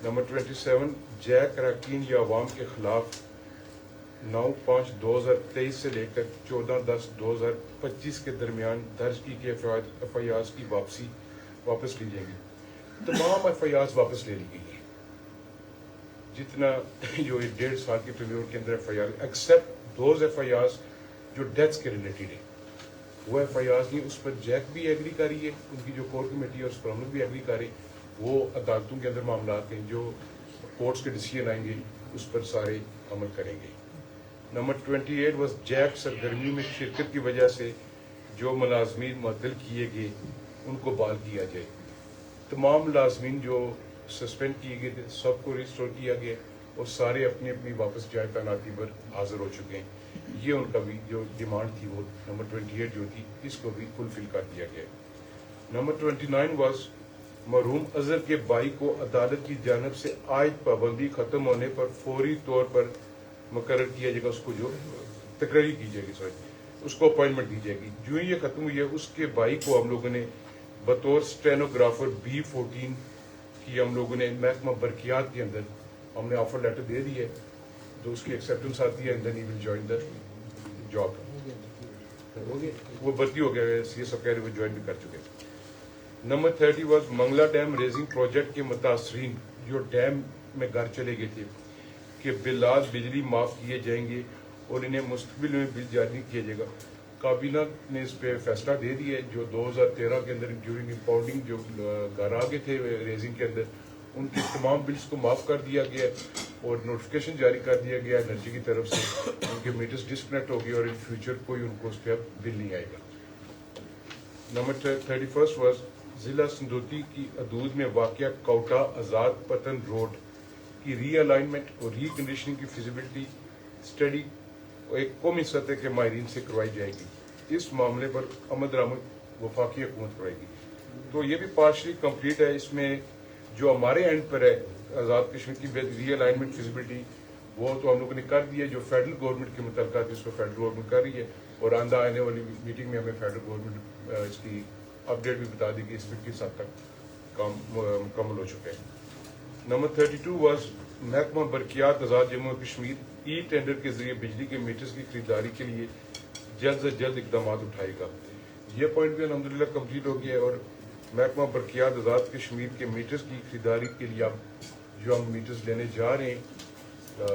नंबर 27 जैक अरकान या अवाम के खिलाफ 9/5/2023 से लेकर 14/10/2025 के दरमियान दर्ज की गई FIRs की वापस ली जाएगी। तमाम FIRs वापस ले ली गई है, जितना जो 1.5 साल के पीरियड के अंदर FIR एक्सेप्ट दोज FIRs जो डेथ्स के रिलेटेड है, वो FIRs नहीं। उस पर जैक भी एग्री कर रही है, उनकी जो कोर कमेटी है उस पर हम लोग भी एग्री करें। वो अदालतों के अंदर मामला हैं जो कोर्ट्स के डिसीजन आएंगे उस पर सारे अमल करेंगे। नंबर 28 वह जैक सरगर्मी में शिरकत की वजह से जो मुलाजमीन मुअत्तल किए गए उनको बहाल किया जाए। तमाम लाजमीन जो सस्पेंड किए गए थे सबको रिस्टोर किया गया और सारे अपनी अपनी वापस जाए तैनाती पर हाजिर हो चुके हैं। ये उनका भी जो डिमांड थी वो नंबर 28 जो थी इसको भी फुलफिल कर दिया गया। नंबर 29 वाज मरहूम अजहर के भाई को अदालत की जानब से आयद पाबंदी खत्म होने पर फौरी तौर पर मुकर्रर किया जाएगा, उसको जो तकरीर की जाएगी, सॉरी उसको अपॉइंटमेंट दी जाएगी। जो ही ये खत्म हुई है उसके भाई को हम लोगों ने बतौर स्टेनोग्राफर B14 की हम लोगों ने महकमा बरकियात के अंदर हमने ऑफर लेटर दे दी है, तो उसकी एक्सेप्टेंस आती है and then he will join the job. वो भर्ती हो गया, CS कह रहे वो ज्वाइन भी कर चुके। Number 30 was Mangla dam raising project के मुतासरीन जो डैम में घर चले गए थे कि बिलाज बिजली माफ किए जाएंगे और इन्हें मुस्तकबिल में बिल जारी किया जाएगा। काबीना ने इस पे फैसला दे दिया है। जो 2013 के अंदर ड्यूरिंग इम्पाउंडिंग जो घर आ गए थे रेजिंग के अंदर उनके तमाम बिल्स को माफ कर दिया गया और नोटिफिकेशन जारी कर दिया गया एनर्जी की तरफ से। उनके मीटर्स डिस्कनेक्ट हो गए और इन फ्यूचर कोई उनको उस पर बिल नहीं आएगा। नंबर 31 वाज जिला संदूती की हदूद में वाक़या कोटा आज़ाद पतन रोड की रीअलाइनमेंट और रीकंडीशनिंग की फिजिबिलिटी स्टडी एक कौमी सतह के माहिरीन से करवाई जाएगी। इस मामले पर अमल दरामद वफाकी हुकूमत कराएगी। तो ये भी पार्शली कंप्लीट है। इसमें जो हमारे एंड पर है आज़ाद कश्मीर की रीअलाइनमेंट फिजिबिलिटी वो तो हम लोगों ने कर दिया। जो फेडरल गवर्नमेंट के मुतल्लिक़ थी उसको फेडरल गवर्नमेंट कर रही है और आंदा आने वाली मीटिंग में हमें फेडरल गवर्नमेंट इसकी अपडेट भी बता दी कि इस पर किस हद तक काम मुकम्मल हो चुका है। नंबर 32 वाज महकमा बरकियात आज़ाद जम्मू कश्मीर ई टेंडर के जरिए बिजली के मीटर्स की खरीदारी के लिए जल्द से जल्द इकदाम उठाएगा। ये पॉइंट भी अल्हम्दुलिल्लाह कंप्लीट हो गया है और महकमा बरकियात आज़ाद कश्मीर के मीटर्स की खरीदारी के लिए अब जो हम मीटर्स लेने जा रहे हैं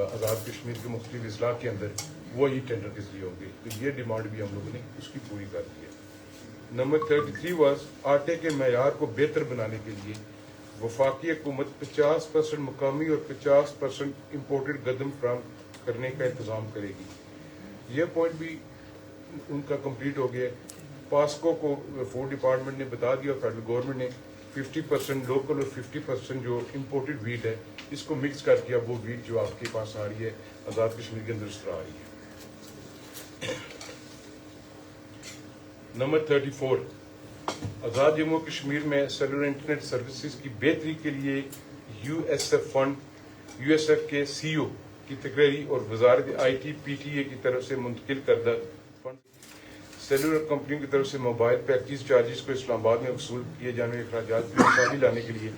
आज़ाद कश्मीर के मुख्तलिफ अजला के अंदर वो ई टेंडर के जरिए होंगे। तो ये डिमांड भी हम लोगों ने उसकी पूरी कर दी है। नंबर 33 वाज आटे के मैयार को बेहतर बनाने के लिए वफाकी हुकूमत 50% मुकामी और 50% इम्पोर्टेड गदम फ्राहम करने का इंतजाम करेगी। यह पॉइंट भी उनका कंप्लीट हो गया। पास्को को फूड डिपार्टमेंट ने बता दिया, फेडरल गवर्नमेंट ने 50% लोकल और 50% जो इम्पोर्टेड वीट है इसको मिक्स करके अब वो वीट जो आपके पास आ रही है आज़ाद कश्मीर के अंदर उस तरह आ रही है। नंबर 34 आज़ाद जम्मू कश्मीर में सेलुलर इंटरनेट सर्विसेज की बेहतरी के लिए USF फंड USF के CEO की तकरीरी और वजारत IT PTA की तरफ से मुंतकिल करदा फंड सेलुलर कंपनियों की तरफ से मोबाइल पैकेज चार्जेस को इस्लामाबाद में वसूल किए जाने के अखराजात में शामिल लाने के लिए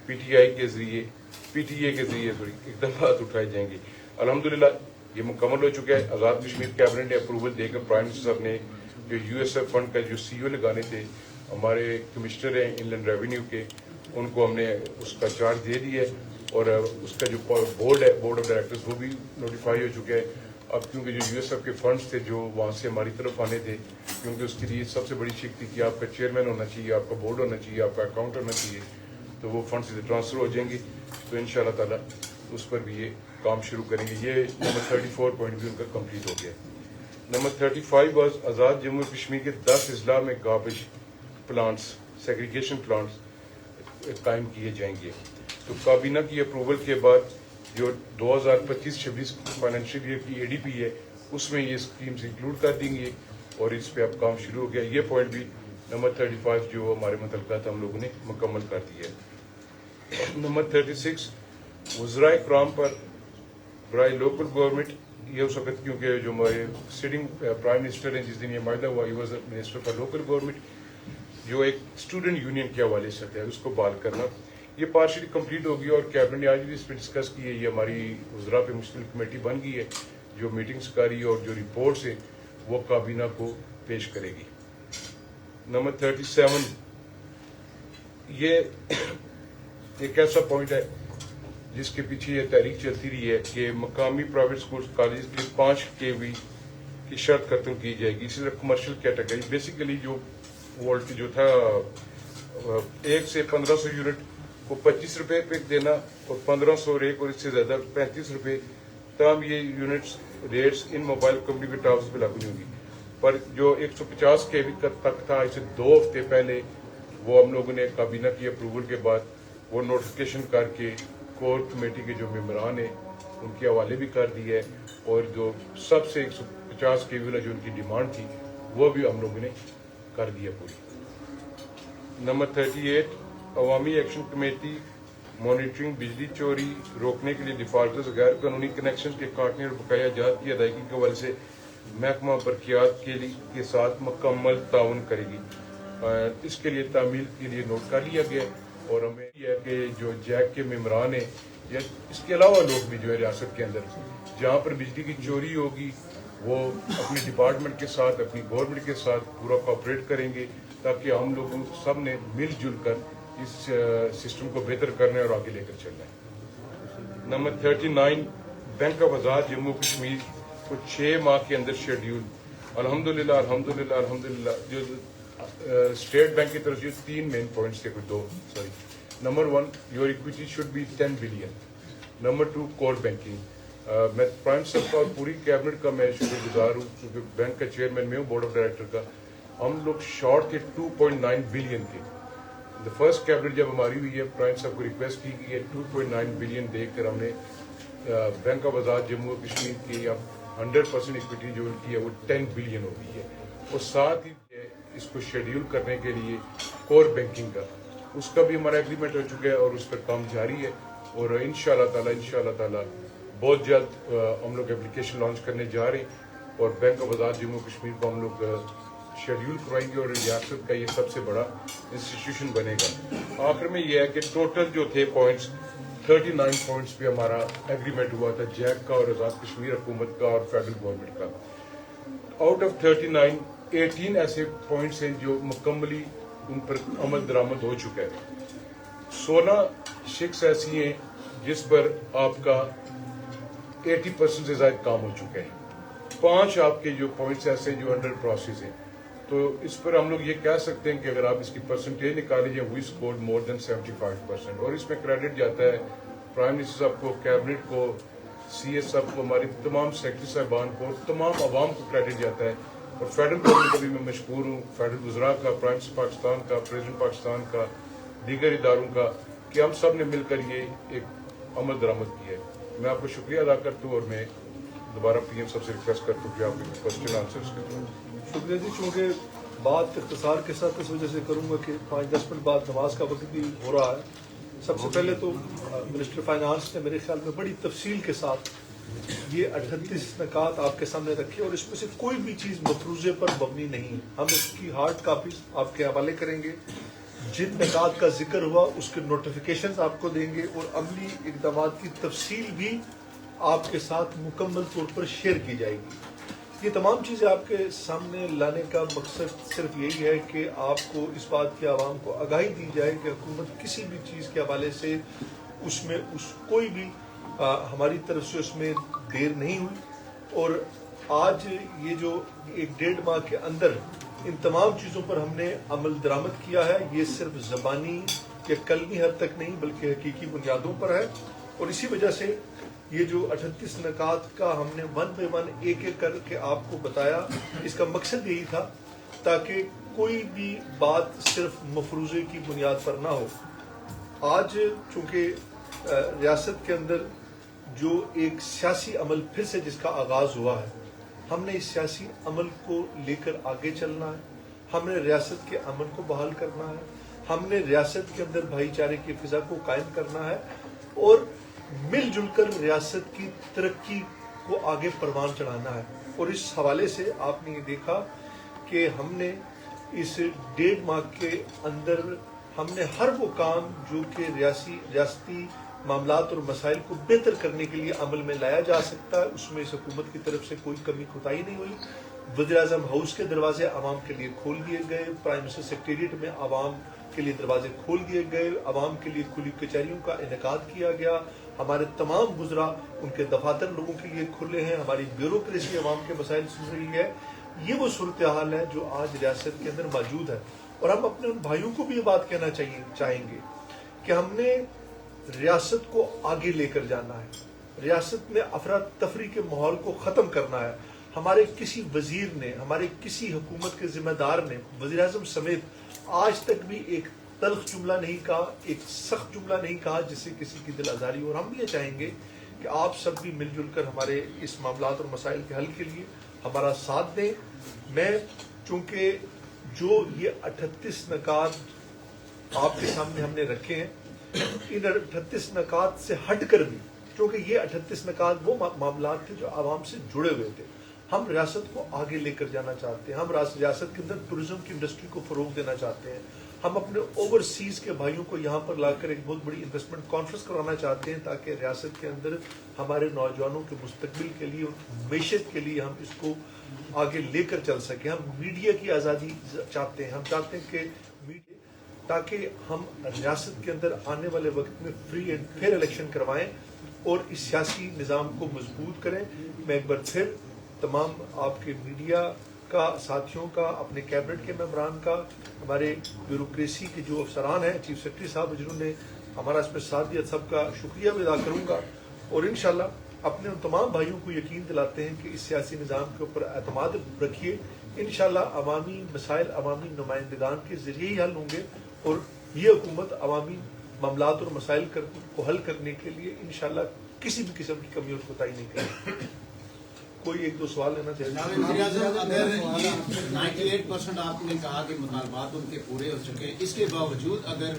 PTA के जरिए इक़दामात उठाए जाएंगे। अल्हम्दुलिल्लाह ये मुकम्मल हो चुका है। आज़ाद कश्मीर कैबिनेट ने अप्रूवल देकर प्राइम मिनिस्टर साहब ने जो USF फंड का जो CEO लगाने थे हमारे कमिश्नर हैं इनलैंड रेवेन्यू के उनको हमने उसका चार्ज दे दिया है और उसका जो बोर्ड है बोर्ड ऑफ डायरेक्टर्स वो भी नोटिफाई हो चुका है। अब क्योंकि जो USF के फंड्स थे जो वहाँ से हमारी तरफ आने थे क्योंकि उसके लिए सबसे बड़ी शिक थी कि आपका चेयरमैन होना चाहिए, आपका बोर्ड होना चाहिए, आपका अकाउंट होना चाहिए, तो वो फंड से ट्रांसफ़र हो जाएंगे। तो इंशाअल्लाह ताला उस पर भी ये काम शुरू करेंगे। ये नंबर 34 पॉइंट भी उनका कम्प्लीट हो गया। नंबर 35 वाज आज़ाद जम्मू कश्मीर के 10 अजला में गार्बेज प्लांट्स सेग्रीगेशन प्लांट्स कायम किए जाएंगे। तो काबीना की अप्रूवल के बाद जो 2025-26 फाइनेंशियल ईयर की ADP है उसमें ये स्कीम्स इंक्लूड कर देंगे और इस पे अब काम शुरू हो गया। ये पॉइंट भी नंबर 35 जो हमारे मुतल्लिक़ हम लोगों ने मुकम्मल कर दिया है। नंबर 36 वज़राए कराम पर बराए लोकल गवर्नमेंट ये उस वक्त क्योंकि जो हमारे सिटिंग प्राइम मिनिस्टर हैं जिस दिन ये मायदा हुआ, he was minister for local government, जो एक स्टूडेंट यूनियन के हवाले से है उसको बहाल करना, ये पार्शली कंप्लीट हो गई और कैबिनेट ने आज भी इस पर डिस्कस की है। ये हमारी वज़रा पे मुश्तमिल कमेटी बन गई है जो मीटिंग्स कर रही है और जो रिपोर्ट्स है वो काबीना को पेश करेगी। नंबर 37 ये एक ऐसा पॉइंट है जिसके पीछे ये तहरीक चलती रही है कि मकामी प्राइवेट स्कूल कॉलेज के 5 kV की शर्त खत्म की जाएगी। इसी तरह कमर्शियल कैटेगरी बेसिकली जो वोल्ट जो था 1 से 1500 यूनिट को 25 रुपए पे देना और 1500 रेक और इससे ज्यादा 35 रुपए, तमाम ये यूनिट्स रेट्स इन मोबाइल कंपनी के टावर्स पे लागू नहीं होगी। पर जो 150 kV तक था इसे 2 हफ्ते पहले वो हम लोगों ने काबीना की अप्रूवल के बाद वो नोटिफिकेशन करके कोर कमेटी के जो मेंबरान हैं उनके हवाले भी कर दिया है, और जो सबसे 150 के वाला जो उनकी डिमांड थी वो भी हम लोगों ने कर दिया पूरी। नंबर 38, अवामी एक्शन कमेटी मॉनिटरिंग बिजली चोरी रोकने के लिए डिफाल्टर्स गैर कानूनी कनेक्शन के काटने और बकाया जात की अदायगी के हवाले से महकमा बरकियात के साथ मुकम्मल ताउन करेगी। इसके लिए तामील के लिए नोट कर लिया गया है, और हमें यह है कि जो जैक के मेम्बरान हैं या इसके अलावा लोग भी जो है रियासत के अंदर जहाँ पर बिजली की चोरी होगी वो अपने डिपार्टमेंट के साथ, अपनी गवर्नमेंट के साथ पूरा कोऑपरेट करेंगे, ताकि हम लोगों सब ने मिलजुल कर इस सिस्टम को बेहतर करना है और आगे लेकर चलना है। नंबर 39, बैंक ऑफ आज़ाद जम्मू कश्मीर को 6 माह के अंदर शेड्यूल अल्हम्दुलिल्लाह अल्हम्दुलिल्लाह अल्हम्दुलिल्लाह जो स्टेट बैंक की तरफ से 3 मेन पॉइंट्स थे, number 1, your equity should be 10 billion. Number 2, core banking. मैं प्राइम मिनिस्टर का और पूरी कैबिनेट का मैं शुक्रगुजार हूँ, क्योंकि बैंक का चेयरमैन मैं हूँ, बोर्ड ऑफ डायरेक्टर का। हम लोग शॉर्ट थे 2.9 बिलियन के। द फर्स्ट कैबिनेट जब हमारी हुई है, प्राइम साहब को रिक्वेस्ट की गई है 2.9 बिलियन देकर हमने बैंक ऑफ आज़ाद जम्मू कश्मीर की अब 100% इक्विटी जो उनकी है वो 10 बिलियन हो गई है। और साथ ही इसको शेड्यूल करने के लिए कोर बैंकिंग का उसका भी हमारा एग्रीमेंट हो चुका है और उस पर काम जारी है, और इंशाअल्लाह ताला बहुत जल्द हम लोग एप्लीकेशन लॉन्च करने जा रहे हैं और बैंक ऑफ आज़ाद जम्मू कश्मीर को हम लोग शेड्यूल करवाएंगे और रियासत का ये सबसे बड़ा इंस्टीट्यूशन बनेगा। आखिर में ये है कि टोटल जो थे पॉइंट्स 39 पॉइंट्स पे हमारा एग्रीमेंट हुआ था जैक का और आज़ाद कश्मीर हुकूमत का और फेडरल गवर्नमेंट का। आउट ऑफ 39, 18 ऐसे पॉइंट्स हैं जो मुकम्मली उन पर अमल दरामद हो चुका है। 16 शिक्स ऐसी हैं जिस पर आपका 80% से ज्यादा काम हो चुका है। 5 आपके जो पॉइंट्स ऐसे जो अंडर प्रोसेस हैं, तो इस पर हम लोग ये कह सकते हैं कि अगर आप इसकी परसेंटेज निकाल लीजिए, वी स्कोर्ड मोर देन 75%। और इसमें क्रेडिट जाता है प्राइम मिनिस्टर साहब को, कैबिनेट को, CS साहब को, हमारी तमाम सेक्रेटरी साहबान को, तमाम आवाम को क्रेडिट जाता है। और फेडरल गवर्नमेंट का भी मैं मशकूर हूँ, फेडरल वज़रा का, प्राइम मिनिस्टर पाकिस्तान का, प्रेसिडेंट पाकिस्तान का, दीगर इदारों का, कि हम सब ने मिलकर ये एक अमल दरामद किया है। मैं आपको शुक्रिया अदा करता हूँ और मैं दोबारा PM साहब से रिक्वेस्ट करता हूँ कि आप क्वेश्चन आंसर्स करें। शुक्रिया जी, चूँकि बात इख्तिसार के साथ इस वजह से करूँगा कि 5-10 मिनट बाद नमाज का वक्त भी हो रहा है। सबसे पहले तो मिनिस्टर फाइनेंस ने मेरे ख्याल में बड़ी तफसील के साथ ये 38 नकात आपके सामने रखे और इसमें से कोई भी चीज़ मफरूजे पर मबनी नहीं है। हम इसकी हार्ड कापी आपके हवाले करेंगे, जिन नकात का जिक्र हुआ उसके नोटिफिकेशन आपको देंगे और अमली इकदाम की तफसील भी आपके साथ मुकम्मल तौर पर शेयर की जाएगी। ये तमाम चीज़ें आपके सामने लाने का मकसद सिर्फ यही है कि आपको इस बात की आवाम को आगाही दी जाए कि हुकूमत किसी भी चीज़ के हवाले से उसमें कोई भी हमारी तरफ से उसमें देर नहीं हुई। और आज ये जो 1-1.5 माह के अंदर इन तमाम चीज़ों पर हमने अमल दरामद किया है, ये सिर्फ ज़बानी या कलमी हद तक नहीं बल्कि हकीकी बुनियादों पर है। और इसी वजह से ये जो 38 नकात का हमने 1 बाय 1 एक करके आपको बताया, इसका मकसद यही था ताकि कोई भी बात सिर्फ मफरूजे की बुनियाद पर ना हो। आज चूँकि रियासत के अंदर जो एक सियासी अमल फिर से जिसका आगाज हुआ है, हमने इस सियासी अमल को लेकर आगे चलना है। हमने रियासत के अमन को बहाल करना है, हमने रियासत के अंदर भाईचारे की फिजा को कायम करना है और मिलजुल कर रियासत की तरक्की को आगे परवान चढ़ाना है। और इस हवाले से आपने ये देखा कि हमने इस 1.5 माह के अंदर हमने हर वो काम जो कि रियासती मामलात और मसाइल को बेहतर करने के लिए अमल में लाया जा सकता है, उसमें इस हुकूमत की तरफ से कोई कमी कोताही नहीं हुई। वज़ीर-ए-आज़म हाउस के दरवाजे आवाम के लिए खोल दिए गए, प्राइम मिनिस्टर सेक्रेटेरिएट में आवाम के लिए दरवाजे खोल दिए गए, आवाम के लिए खुली कचहरियों का इनेकाद किया गया, हमारे तमाम गुजरा उनके दफातर लोगों के लिए खुले हैं, हमारी ब्यूरोक्रेसी आवाम के मसाइल सुन रही है। ये वो सूरत हाल है जो आज रियासत के अंदर मौजूद है। और हम अपने उन भाइयों को भी ये बात कहना चाहेंगे कि हमने रियासत को आगे लेकर जाना है, रियासत में अफरा तफरी के माहौल को ख़त्म करना है। हमारे किसी वजीर ने, हमारे किसी हुकूमत के जिम्मेदार ने, वज़ीर-ए-आज़म समेत آج تک بھی ایک تلخ جملہ نہیں کہا, ایک سخت جملہ نہیں کہا جس سے کسی کی دل آزاری ہو. اور ہم بھی یہ چاہیں گے کہ آپ سب بھی مل جل کر ہمارے اس معاملات اور مسائل کے حل کے لیے ہمارا ساتھ دیں. میں چونکہ جو یہ 38 نکات آپ کے سامنے ہم نے رکھے ہیں, ان 38 نکات سے ہٹ کر بھی, کیونکہ یہ 38 نکات وہ معاملات تھے جو عوام سے جڑے ہوئے تھے, ہم ریاست کو آگے لے کر جانا چاہتے ہیں. ہم ریاست کے اندر ٹورزم کی انڈسٹری کو فروغ دینا چاہتے ہیں. ہم اپنے اوورسیز کے بھائیوں کو یہاں پر لا کر ایک بہت بڑی انویسٹمنٹ کانفرنس کروانا چاہتے ہیں تاکہ ریاست کے اندر ہمارے نوجوانوں کے مستقبل کے لیے, معیشت کے لیے ہم اس کو آگے لے کر چل سکیں. ہم میڈیا کی آزادی چاہتے ہیں. ہم چاہتے ہیں کہ میڈیا, تاکہ ہم ریاست کے اندر آنے والے وقت میں فری اینڈ فیئر الیکشن کروائیں اور اس سیاسی نظام کو مضبوط کریں. میں ایک بار پھر تمام آپ کے میڈیا کا ساتھیوں کا, اپنے کیبنٹ کے ممبران کا, ہمارے بیوروکریسی کے جو افسران ہیں, چیف سیکرٹری صاحب جنہوں نے ہمارا اس میں ساتھ دیا, سب کا شکریہ بھی ادا کروں گا. اور انشاءاللہ اپنے ان تمام بھائیوں کو یقین دلاتے ہیں کہ اس سیاسی نظام کے اوپر اعتماد رکھیے. انشاءاللہ عوامی مسائل عوامی نمائندگان کے ذریعے ہی حل ہوں گے, اور یہ حکومت عوامی معاملات اور مسائل کو حل کرنے کے لیے انشاءاللہ کسی بھی قسم کی کمی اور کوتاہی نہیں کرے گی. کوئی ایک دو سوال لینا چاہیے. اگر یہ 98% آپ نے کہا کہ مطالبات ان کے پورے ہو چکے ہیں, اس کے باوجود اگر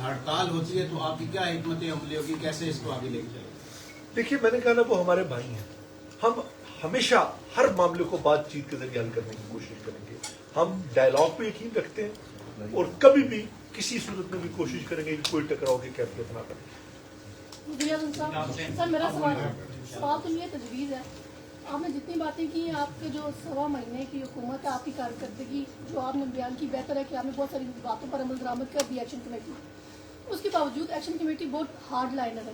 ہڑتال ہوتی ہے تو آپ کی کیا حکمت عملی ہوگی, کیسے اس کو آگے لے کے چلیں؟ دیکھیے, میں نے کہا نا, وہ ہمارے بھائی ہیں. ہم ہمیشہ ہر معاملے کو بات چیت کے ذریعے حل کرنے کی کوشش کریں گے. ہم ڈائلاگ پہ یقین رکھتے ہیں اور کبھی بھی کسی صورت میں بھی کوشش کریں گے کہ کوئی ٹکراؤ کی کیفیت نہ کریں. سر میرا سوال تو یہ تجویز ہے, آپ نے جتنی باتیں کی ہیں, آپ کے جو 1.25 مہینے کی حکومت ہے, آپ کی کارکردگی جو آپ نے بیان کی, بہتر ہے کہ آپ نے بہت ساری باتوں پر عمل درآمد کر دی ایکشن کمیٹی. اس کے باوجود ایکشن کمیٹی بہت ہارڈ لائنر ہے.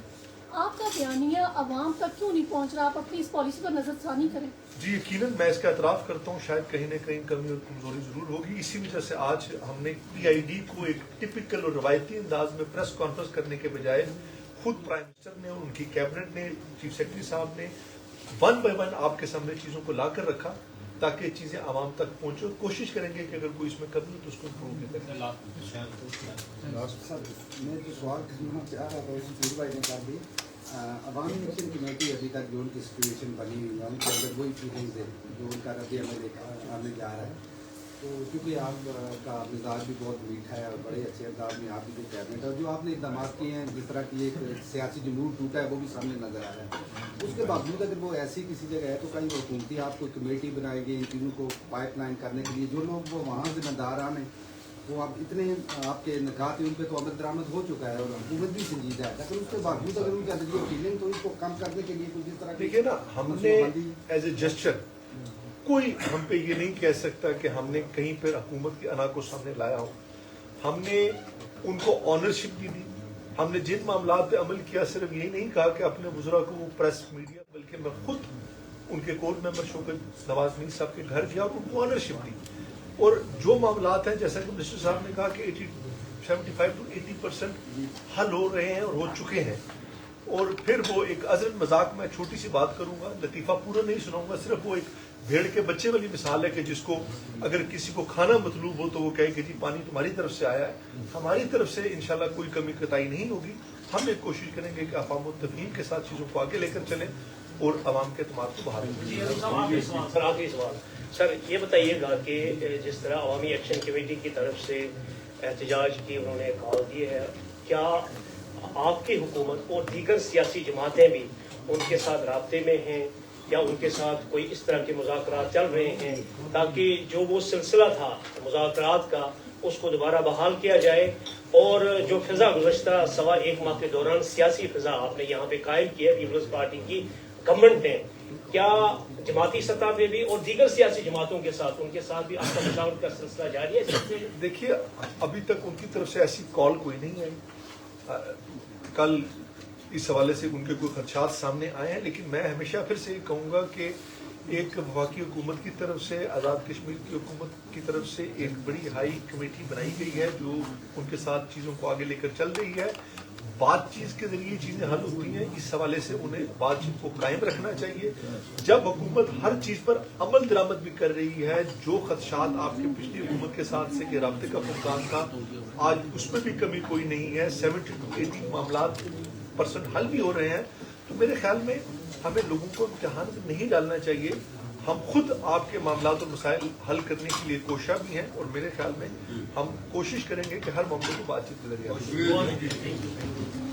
آپ کا بیانیہ عوام تک کیوں نہیں پہنچ رہا؟ آپ اپنی اس پالیسی پر نظر ثانی کریں. جی یقیناً میں اس کا اعتراف کرتا ہوں, شاید کہیں نہ کہیں کمی اور کمزوری ضرور ہوگی. اسی وجہ سے آج ہم نے PID کو ایک ٹپکل اور روایتی انداز میں پریس کانفرنس کرنے کے بجائے خود پرائم منسٹر نے, ان کی کیبنٹ نے, چیف سیکرٹری صاحب نے 1 by 1 آپ کے سامنے چیزوں کو لا کر رکھا تاکہ چیزیں عوام تک پہنچے, اور کوشش کریں گے کہ اگر کوئی اس میں کمی ہے تو اس کو امپروو بھی کریں. میں جو سوال کرنا چاہ رہا تھا اس بھائی نے کہا بھی عوامی ایکشن کمیٹی ابھی تک جو ان کی سچویشن بنی ہوئی ہے, ان کے اندر وہی فیلنگز ہے جو ان کا رد عمل آنے جا رہا ہے. تو کیونکہ آپ کا مزاج بھی بہت میٹھا ہے اور بڑے اچھے انداز میں آپ کی جو کیبنٹ ہے, اور جو آپ نے اقدامات کیے ہیں, جس طرح کی ایک سیاسی جمہور ٹوٹا ہے وہ بھی سامنے نظر آ رہا ہے. اس کے باوجود اگر وہ ایسی کسی جگہ ہے تو کہیں وہ حکومتی آپ کو کمیٹی بنائے گی ان چیزوں کو پائپ لائن کرنے کے لیے. جو لوگ وہ وہاں ذمہ داران ہیں, وہ آپ اتنے آپ کے نکات ان پہ تو عمل درآمد ہو چکا ہے اور حکومت بھی سنجیدہ ہے, لیکن اس کے باوجود اگر ان کے اندر یہ فیلنگ تو اس کو کم کرنے کے لیے کچھ اس طرح دیکھیے نا, ہم نے ایز اے جسچر کوئی ہم پہ یہ نہیں کہہ سکتا کہ ہم نے کہیں پر حکومت کی انا کو سامنے لایا ہو. ہم نے ان کو آنرشپ بھی دی. ہم نے جن معاملات پہ عمل کیا, صرف یہی نہیں کہا کہ اپنے وزراء کو وہ پریس میڈیا, بلکہ میں خود ان کے کورٹ ممبر شوکت نواز میر صاحب کے گھر گیا اور ان کو آنرشپ دی. اور جو معاملات ہیں, جیسا کہ منسٹر صاحب نے کہا کہ 75 to 80% حل ہو رہے ہیں اور ہو چکے ہیں. اور پھر وہ ایک عذرن مذاق میں چھوٹی سی بات کروں گا, لطیفہ پورا نہیں سناؤں گا, صرف وہ ایک بھیڑ کے بچے والی مثال ہے کہ جس کو اگر کسی کو کھانا مطلوب ہو تو وہ کہے کہ جی پانی تمہاری طرف سے آیا ہے. ہماری طرف سے انشاءاللہ کوئی کمی کوتاہی نہیں ہوگی. ہم ایک کوشش کریں گے کہ افہام و تفہیم کے ساتھ چیزوں کو آگے لے کر چلیں اور عوام کے اعتماد کو بحال کریں. سر آخری سوال, سر یہ بتائیے گا کہ جس طرح عوامی ایکشن کمیٹی کی طرف سے احتجاج کی انہوں نے کال دی ہے, کیا آپ کی حکومت اور دیگر سیاسی جماعتیں بھی ان کے ساتھ رابطے میں ہیں, یا ان کے ساتھ کوئی اس طرح کے مذاکرات چل رہے ہیں تاکہ جو وہ سلسلہ تھا مذاکرات کا اس کو دوبارہ بحال کیا جائے, اور جو فضا گزشتہ 1.25 ماہ کے دوران سیاسی فضا آپ نے یہاں پہ قائم کی ہے پیپلز پارٹی کی گورنمنٹ نے, کیا جماعتی سطح پہ بھی اور دیگر سیاسی جماعتوں کے ساتھ ان کے ساتھ بھی آپ کا مشاورت کا سلسلہ جاری ہے؟ دیکھیے, ابھی تک ان کی طرف سے ایسی کال کوئی نہیں آئی. کل اس حوالے سے ان کے کوئی خدشات سامنے آئے ہیں, لیکن میں ہمیشہ پھر سے یہ کہوں گا کہ ایک وفاقی حکومت کی طرف سے, آزاد کشمیر کی حکومت کی طرف سے ایک بڑی ہائی کمیٹی بنائی گئی ہے جو ان کے ساتھ چیزوں کو آگے لے کر چل رہی ہے. بات چیت کے ذریعے چیزیں حل ہوتی ہیں. اس حوالے سے انہیں بات چیت کو قائم رکھنا چاہیے. جب حکومت ہر چیز پر عمل درآمد بھی کر رہی ہے, جو خدشات آپ کے پچھلی حکومت کے ساتھ سے کہ رابطے کا فقدان تھا, آج اس میں بھی کمی کوئی نہیں ہے. 70 to 80 معاملات % حل بھی ہو رہے ہیں. تو میرے خیال میں ہمیں لوگوں کو امتحان میں نہیں ڈالنا چاہیے. ہم خود آپ کے معاملات اور مسائل حل کرنے کے لیے کوشاں بھی ہیں, اور میرے خیال میں ہم کوشش کریں گے کہ ہر معاملے کو بات چیت کے ذریعے حل کریں.